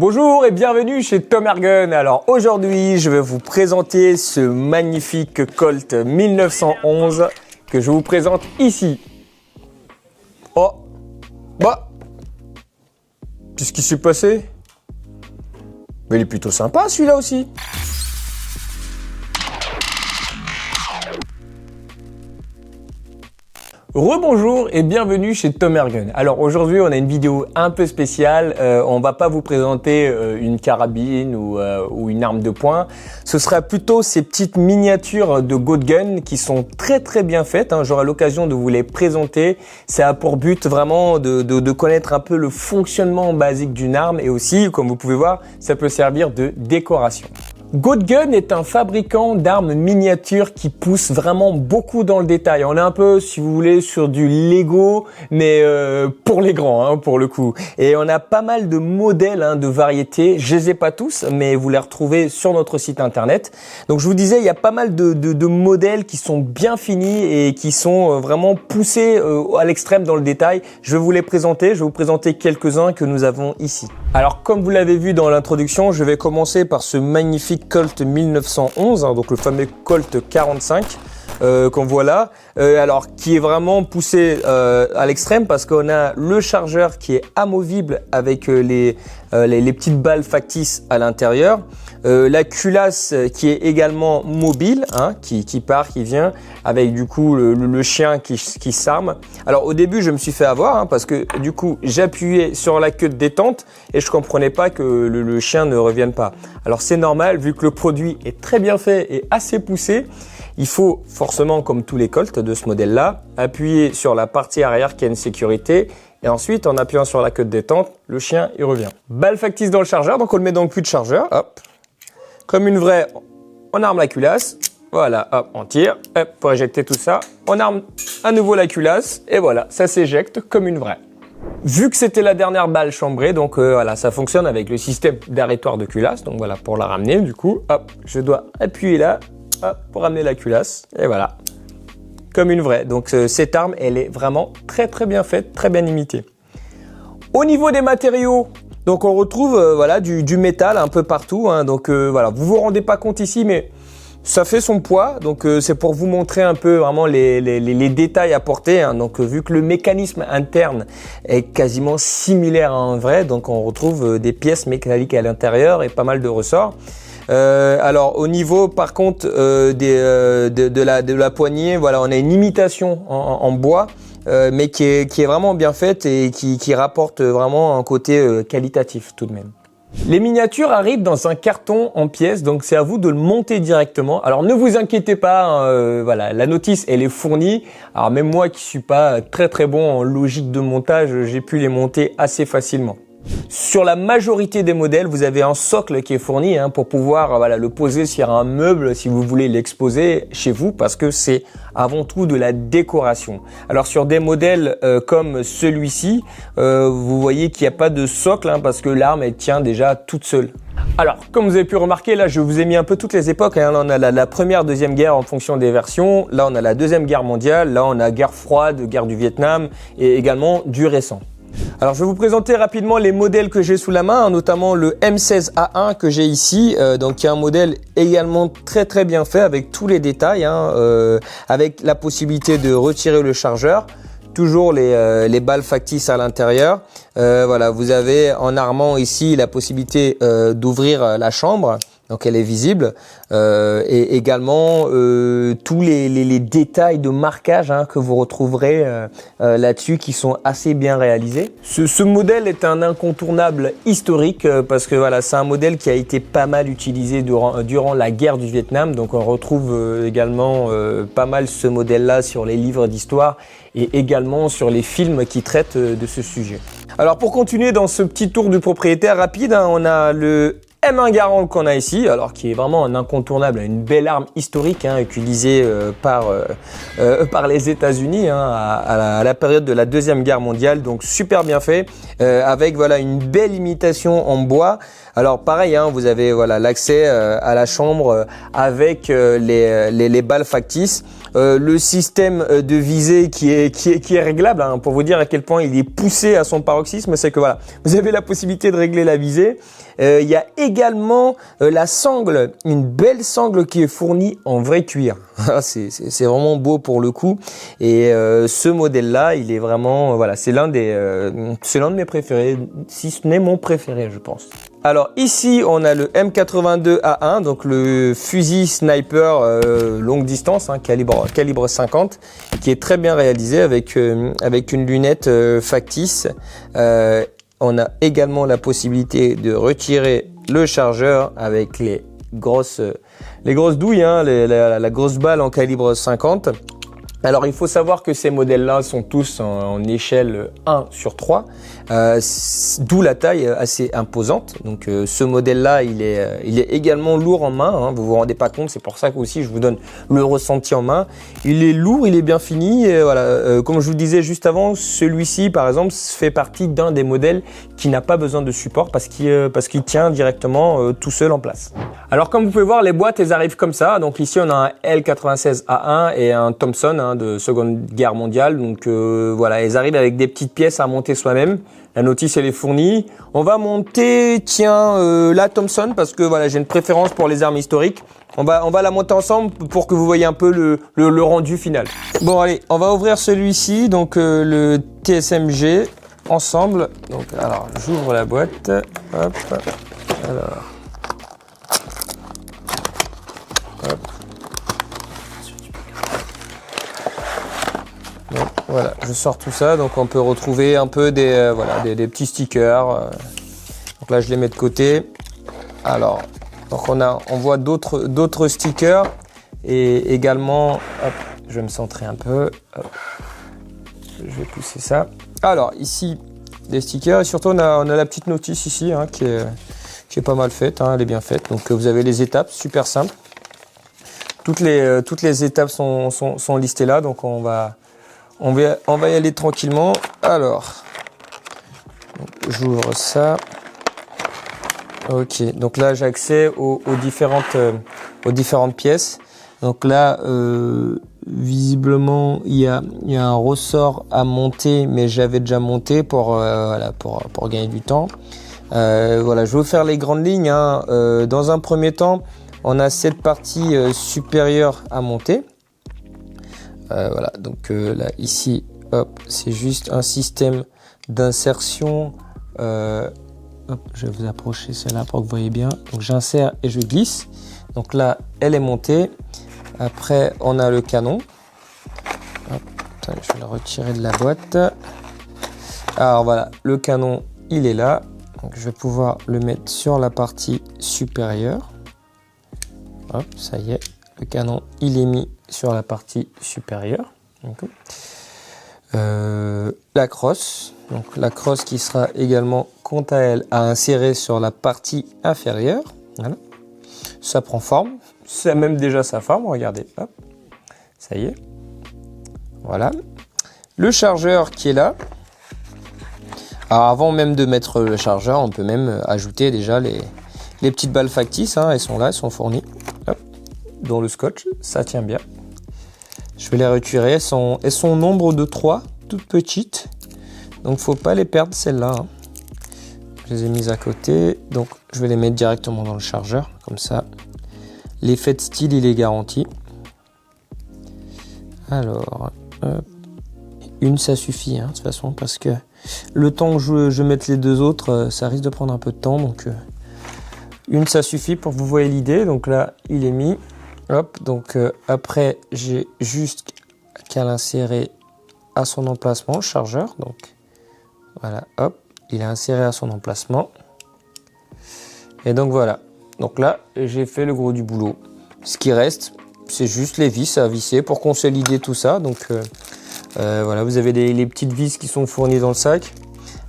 Bonjour et bienvenue chez Tom Air Gun. Alors aujourd'hui, je vais vous présenter ce magnifique Colt 1911 que je vous présente ici. Oh, bah, qu'est-ce qui s'est passé? Mais il est plutôt sympa celui-là aussi. Rebonjour et bienvenue chez Tom Air Gun. Alors aujourd'hui on a une vidéo un peu spéciale, on va pas vous présenter une carabine ou une arme de poing, ce sera plutôt ces petites miniatures de Goat Gun qui sont très bien faites, hein. J'aurai l'occasion de vous les présenter, ça a pour but vraiment de connaître un peu le fonctionnement basique d'une arme et aussi comme vous pouvez voir ça peut servir de décoration. Goat Gun est un fabricant d'armes miniatures qui pousse vraiment beaucoup dans le détail. On est un peu, si vous voulez, sur du Lego, mais pour les grands, hein, pour le coup. Et on a pas mal de modèles, hein, de variétés. Je les ai pas tous, mais vous les retrouvez sur notre site internet. Donc je vous disais, il y a pas mal de modèles qui sont bien finis et qui sont vraiment poussés à l'extrême dans le détail. Je vais vous les présenter. Je vais vous présenter quelques-uns que nous avons ici. Alors comme vous l'avez vu dans l'introduction, je vais commencer par ce magnifique Colt 1911, hein, donc le fameux Colt 45 qu'on voit là, alors qui est vraiment poussé à l'extrême parce qu'on a le chargeur qui est amovible avec les petites balles factices à l'intérieur, la culasse qui est également mobile, hein, qui part, qui vient avec du coup le chien qui s'arme. Alors au début je me suis fait avoir, hein, parce que du coup j'appuyais sur la queue de détente et je comprenais pas que le chien ne revienne pas. Alors c'est normal vu que le produit est très bien fait et assez poussé. Il faut forcément, comme tous les Colts de ce modèle-là, appuyer sur la partie arrière qui a une sécurité et ensuite en appuyant sur la queue de détente, le chien il revient. Balle factice dans le chargeur, donc on le met dans le cul de chargeur, hop. Comme une vraie, on arme la culasse, voilà, hop, on tire, hop, pour éjecter tout ça, on arme à nouveau la culasse et voilà, ça s'éjecte comme une vraie. Vu que c'était la dernière balle chambrée, donc voilà, ça fonctionne avec le système d'arrêtoire de culasse, donc voilà, pour la ramener du coup, hop, je dois appuyer là, hop, pour ramener la culasse, et voilà, comme une vraie. Donc cette arme, elle est vraiment très bien faite, très bien imitée. Au niveau des matériaux, donc on retrouve voilà du métal un peu partout, hein, donc voilà, vous vous rendez pas compte ici, mais ça fait son poids, donc c'est pour vous montrer un peu vraiment les détails apportés, hein, donc vu que le mécanisme interne est quasiment similaire à un vrai, donc on retrouve des pièces mécaniques à l'intérieur et pas mal de ressorts. Alors au niveau par contre de la poignée, voilà, on a une imitation en bois, mais qui est vraiment bien faite et qui rapporte vraiment un côté qualitatif tout de même. Les miniatures arrivent dans un carton en pièces, donc c'est à vous de le monter directement. Alors ne vous inquiétez pas, hein, voilà, la notice elle est fournie. Alors même moi qui suis pas très bon en logique de montage, j'ai pu les monter assez facilement. Sur la majorité des modèles, vous avez un socle qui est fourni, hein, pour pouvoir voilà, le poser sur un meuble si vous voulez l'exposer chez vous parce que c'est avant tout de la décoration. Alors sur des modèles comme celui-ci, vous voyez qu'il n'y a pas de socle, hein, parce que l'arme elle tient déjà toute seule. Alors, comme vous avez pu remarquer, là, je vous ai mis un peu toutes les époques, hein. Là, on a la première, deuxième guerre en fonction des versions. Là, on a la deuxième guerre mondiale. Là, on a guerre froide, guerre du Vietnam et également du récent. Alors je vais vous présenter rapidement les modèles que j'ai sous la main, hein, notamment le M16A1 que j'ai ici, donc qui est un modèle également très bien fait avec tous les détails, hein, avec la possibilité de retirer le chargeur, toujours les balles factices à l'intérieur. Voilà, vous avez en armant ici la possibilité d'ouvrir la chambre. Donc elle est visible, et également tous les détails de marquage, hein, que vous retrouverez là-dessus qui sont assez bien réalisés. Ce modèle est un incontournable historique parce que voilà, c'est un modèle qui a été pas mal utilisé durant la guerre du Vietnam. Donc on retrouve également pas mal ce modèle-là sur les livres d'histoire et également sur les films qui traitent de ce sujet. Alors pour continuer dans ce petit tour du propriétaire rapide, hein, on a le M1 Garand qu'on a ici, alors qui est vraiment un incontournable, une belle arme historique, hein, utilisée par les États-Unis, hein, à la période de la Deuxième Guerre mondiale, donc super bien fait, avec voilà une belle imitation en bois. Alors pareil, hein, vous avez voilà l'accès à la chambre avec les balles factices. Le système de visée qui est réglable, hein, pour vous dire à quel point il est poussé à son paroxysme, c'est que voilà, vous avez la possibilité de régler la visée Il y a également la sangle, une belle sangle qui est fournie en vrai cuir. C'est vraiment beau pour le coup. Et ce modèle-là, il est vraiment, voilà, c'est l'un de mes préférés, si ce n'est mon préféré, je pense. Alors ici, on a le M82A1, donc le fusil sniper longue distance, hein, calibre 50, qui est très bien réalisé avec une lunette factice. On a également la possibilité de retirer le chargeur avec les grosses douilles, hein, la grosse balle en calibre 50. Alors il faut savoir que ces modèles-là sont tous en échelle 1/3, d'où la taille assez imposante. Donc ce modèle-là, il est également lourd en main, hein, vous vous rendez pas compte, c'est pour ça que aussi je vous donne le ressenti en main. Il est lourd, il est bien fini, et voilà. Comme je vous disais juste avant, celui-ci par exemple fait partie d'un des modèles qui n'a pas besoin de support parce qu'il tient directement tout seul en place. Alors comme vous pouvez voir, les boîtes elles arrivent comme ça. Donc ici on a un L96A1 et un Thompson, hein, de Seconde Guerre mondiale. Donc voilà, elles arrivent avec des petites pièces à monter soi-même. La notice elle est fournie. On va monter, la Thompson parce que voilà, j'ai une préférence pour les armes historiques. On va la monter ensemble pour que vous voyez un peu le rendu final. Bon allez, on va ouvrir celui-ci, donc le TSMG ensemble. Donc alors j'ouvre la boîte. Hop. Alors. Hop. Donc, voilà, je sors tout ça, donc on peut retrouver un peu des petits stickers. Donc là, je les mets de côté. Alors, donc on voit d'autres stickers et également, hop, je vais me centrer un peu. Hop, je vais pousser ça. Alors ici, des stickers et surtout on a la petite notice ici, hein, qui est pas mal faite, hein, elle est bien faite. Donc vous avez les étapes, super simple. Toutes les étapes sont listées là, donc on va y aller tranquillement. Alors, j'ouvre ça. Ok, donc là j'ai accès aux différentes pièces. Donc là, visiblement, il y a un ressort à monter, mais j'avais déjà monté pour gagner du temps. Voilà, je vais vous faire les grandes lignes, hein. Dans un premier temps, on a cette partie supérieure à monter. Voilà, donc là ici, hop, c'est juste un système d'insertion. Hop, je vais vous approcher celle-là pour que vous voyez bien. Donc j'insère et je glisse. Donc là, elle est montée. Après, on a le canon. Hop, je vais le retirer de la boîte. Alors voilà, le canon, il est là. Donc je vais pouvoir le mettre sur la partie supérieure. Hop, ça y est, le canon, il est mis sur la partie supérieure. La crosse. Donc la crosse qui sera également, quant à elle, à insérer sur la partie inférieure. Voilà. Ça prend forme. Ça a même déjà sa forme, regardez. Hop. Ça y est. Voilà. Le chargeur qui est là. Alors avant même de mettre le chargeur, on peut même ajouter déjà les petites balles factices, hein, elles sont là, elles sont fournies. Hop. Dans le scotch, ça tient bien. Je vais les retirer, elles sont nombre de 3, toutes petites. Donc faut pas les perdre celles-là, hein. Je les ai mises à côté, donc je vais les mettre directement dans le chargeur, comme ça. L'effet de style, il est garanti. Alors, hop. Une, ça suffit, hein, de toute façon, parce que le temps que je mette les deux autres, ça risque de prendre un peu de temps. Donc, une, ça suffit pour que vous voyez l'idée. Donc là, il est mis. Hop, donc après, j'ai juste qu'à l'insérer à son emplacement, le chargeur. Donc, voilà, hop, il est inséré à son emplacement. Et donc, voilà. Donc là, j'ai fait le gros du boulot. Ce qui reste, c'est juste les vis à visser pour consolider tout ça. Donc, voilà, vous avez les petites vis qui sont fournies dans le sac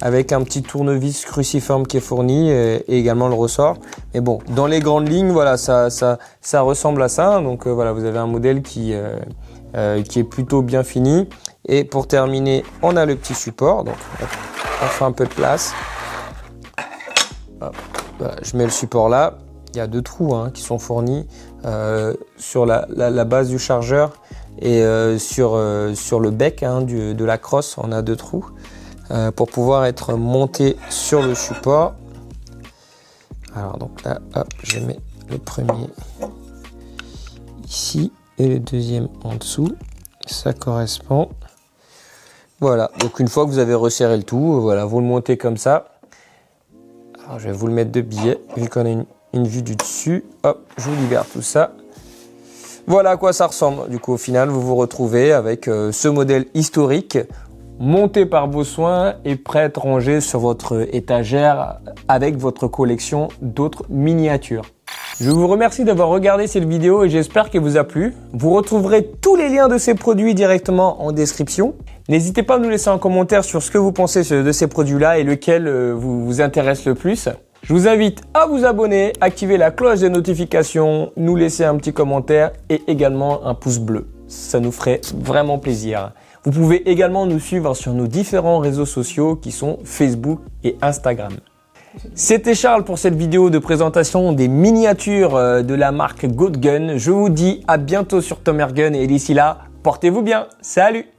avec un petit tournevis cruciforme qui est fourni et également le ressort. Mais bon, dans les grandes lignes, voilà, ça ressemble à ça. Donc voilà, vous avez un modèle qui est plutôt bien fini. Et pour terminer, on a le petit support. Donc on fait un peu de place. Hop, voilà, je mets le support là. Il y a deux trous, hein, qui sont fournis sur la base du chargeur. Et sur le bec, hein, de la crosse, on a deux trous pour pouvoir être monté sur le support. Alors donc là, hop, je mets le premier ici et le deuxième en dessous. Ça correspond. Voilà, donc une fois que vous avez resserré le tout, voilà, vous le montez comme ça. Alors je vais vous le mettre de biais, vu qu'on a une vue du dessus. Hop, je vous libère tout ça. Voilà à quoi ça ressemble. Du coup, au final, vous vous retrouvez avec ce modèle historique, monté par vos soins et prêt à être rangé sur votre étagère avec votre collection d'autres miniatures. Je vous remercie d'avoir regardé cette vidéo et j'espère qu'elle vous a plu. Vous retrouverez tous les liens de ces produits directement en description. N'hésitez pas à nous laisser un commentaire sur ce que vous pensez de ces produits-là et lequel vous intéresse le plus. Je vous invite à vous abonner, activer la cloche des notifications, nous laisser un petit commentaire et également un pouce bleu. Ça nous ferait vraiment plaisir. Vous pouvez également nous suivre sur nos différents réseaux sociaux qui sont Facebook et Instagram. C'était Charles pour cette vidéo de présentation des miniatures de la marque Goat Gun. Je vous dis à bientôt sur Tomergun et d'ici là, portez-vous bien. Salut!